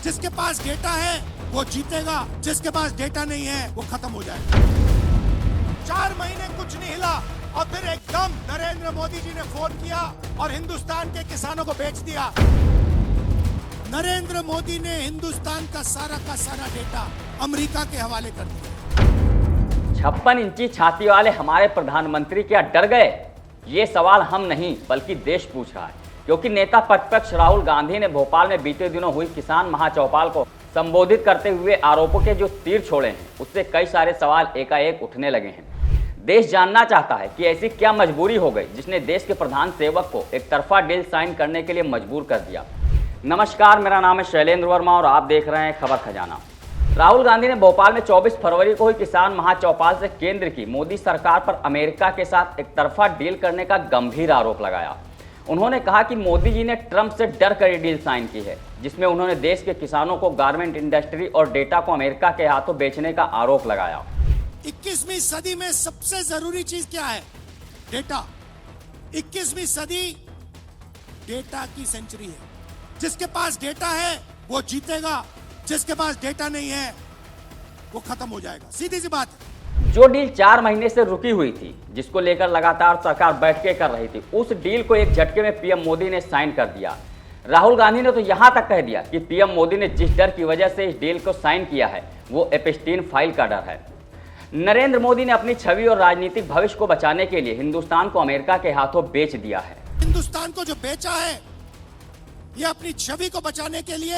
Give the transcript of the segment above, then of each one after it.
जिसके पास डेटा है वो जीतेगा, जिसके पास डेटा नहीं है वो खत्म हो जाएगा। 4 महीने कुछ नहीं हिला और फिर एकदम नरेंद्र मोदी जी ने फोन किया और हिंदुस्तान के किसानों को बेच दिया। नरेंद्र मोदी ने हिंदुस्तान का सारा डेटा अमेरिका के हवाले कर दिया। 56 इंची छाती वाले हमारे प्रधानमंत्री क्या डर गए? ये सवाल हम नहीं बल्कि देश पूछ रहा है, क्योंकि नेता प्रतिपक्ष राहुल गांधी ने भोपाल में बीते दिनों हुई किसान महाचौपाल को संबोधित करते हुए आरोपों के जो तीर छोड़े हैं, उससे कई सारे सवाल एकाएक उठने लगे हैं। देश जानना चाहता है कि ऐसी क्या मजबूरी हो गई जिसने देश के प्रधान सेवक को एक तरफा डील साइन करने के लिए मजबूर कर दिया। नमस्कार, मेरा नाम है शैलेंद्र वर्मा और आप देख रहे हैं खबर खजाना। राहुल गांधी ने भोपाल में 24 फरवरी को हुई किसान महाचौपाल से केंद्र की मोदी सरकार पर अमेरिका के साथ एक तरफा डील करने का गंभीर आरोप लगाया। उन्होंने कहा कि मोदी जी ने ट्रंप से डर कर डील साइन की है, जिसमें उन्होंने देश के किसानों को गारमेंट इंडस्ट्री और डेटा को अमेरिका के हाथों बेचने का आरोप लगाया। 21वीं सदी में सबसे जरूरी चीज क्या है? डेटा। 21वीं सदी डेटा की सेंचुरी है। जिसके पास डेटा है वो जीतेगा, जिसके पास डेटा नहीं है वो खत्म हो जाएगा। सीधी सी बात है। जो डील 4 महीने से रुकी हुई थी, जिसको लेकर लगातार सरकार बैठकें कर रही थी, उस डील को एक झटके में पीएम मोदी ने साइन कर दिया। राहुल गांधी ने तो यहां तक कह दिया कि पीएम मोदी ने जिस डर की वजह से इस डील को साइन किया है वो एपस्टीन फाइल का डर है। नरेंद्र मोदी ने अपनी छवि और राजनीतिक भविष्य को बचाने के लिए हिंदुस्तान को अमेरिका के हाथों बेच दिया है। हिंदुस्तान को जो बेचा है ये अपनी छवि को बचाने के लिए,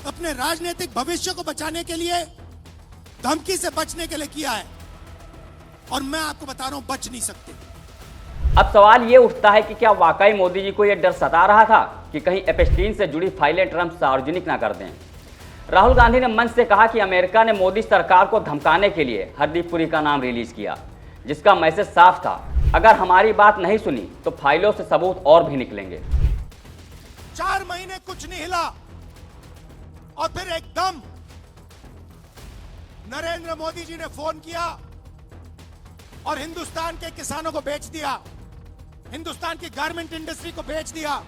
अपने राजनीतिक भविष्य को बचाने के लिए, धमकी से बचने के लिए किया है। और मैं आपको बता रहा हूं, बच नहीं सकते। अब सवाल ये उठता है कि क्या वाकई मोदी जी को यह डर सता रहा था कि कहीं एपस्टीन से जुड़ी फाइलें ट्रंप सार्वजनिक ना कर दें। राहुल गांधी ने मंच से कहा कि अमेरिका ने मोदी सरकार को धमकाने के लिए हरदीप पुरी का नाम रिलीज किया, जिसका मैसेज साफ था, अगर हमारी बात नहीं सुनी तो फाइलों से सबूत और भी निकलेंगे। 4 महीने कुछ नहीं हिला और फिर एकदम नरेंद्र मोदी जी ने फोन किया और हिंदुस्तान के किसानों को बेच दिया, हिंदुस्तान की गारमेंट इंडस्ट्री को बेच दिया,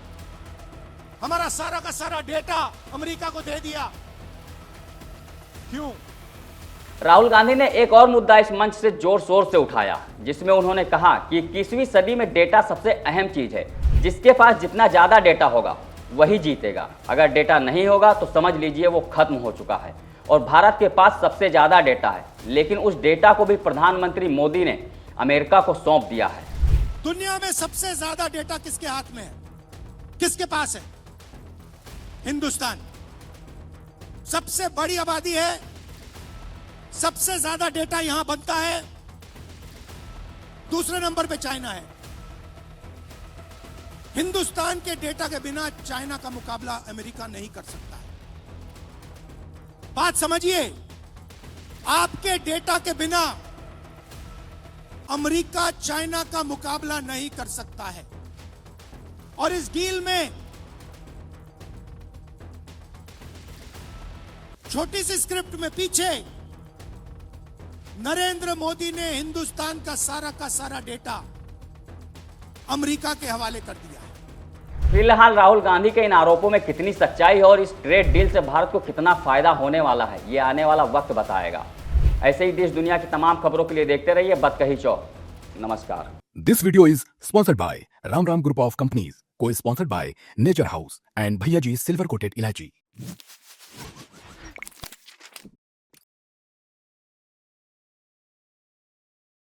हमारा सारा का सारा डेटा अमेरिका को दे दिया। क्यों? राहुल गांधी ने एक और मुद्दा इस मंच से जोर शोर से उठाया, जिसमें उन्होंने कहा कि 21वीं सदी में डेटा सबसे अहम चीज है। जिसके पास जितना ज्यादा डेटा होगा वही जीतेगा। अगर डेटा नहीं होगा तो समझ लीजिए वो खत्म हो चुका है। और भारत के पास सबसे ज्यादा डेटा है, लेकिन उस डेटा को भी प्रधानमंत्री मोदी ने अमेरिका को सौंप दिया है। दुनिया में सबसे ज्यादा डेटा किसके हाथ में है? किसके पास है? हिंदुस्तान। सबसे बड़ी आबादी है, सबसे ज्यादा डेटा यहां बनता है। दूसरे नंबर पे चाइना है। हिंदुस्तान के डेटा के बिना चाइना का मुकाबला अमेरिका नहीं कर सकता है। बात समझिए, आपके डेटा के बिना अमेरिका चाइना का मुकाबला नहीं कर सकता है। और इस डील में छोटी सी स्क्रिप्ट में पीछे नरेंद्र मोदी ने हिंदुस्तान का सारा डेटा अमेरिका के हवाले कर दिया है। फिलहाल राहुल गांधी के इन आरोपों में कितनी सच्चाई है और इस ट्रेड डील से भारत को कितना फायदा होने वाला है, ये आने वाला वक्त बताएगा। ऐसे ही देश दुनिया की तमाम खबरों के लिए देखते रहिए बतकही चौक। नमस्कार। This video is sponsored by Ram Group of Companies, co-sponsored by Nature House and Bhaiya Ji Silver Coated Ilachi.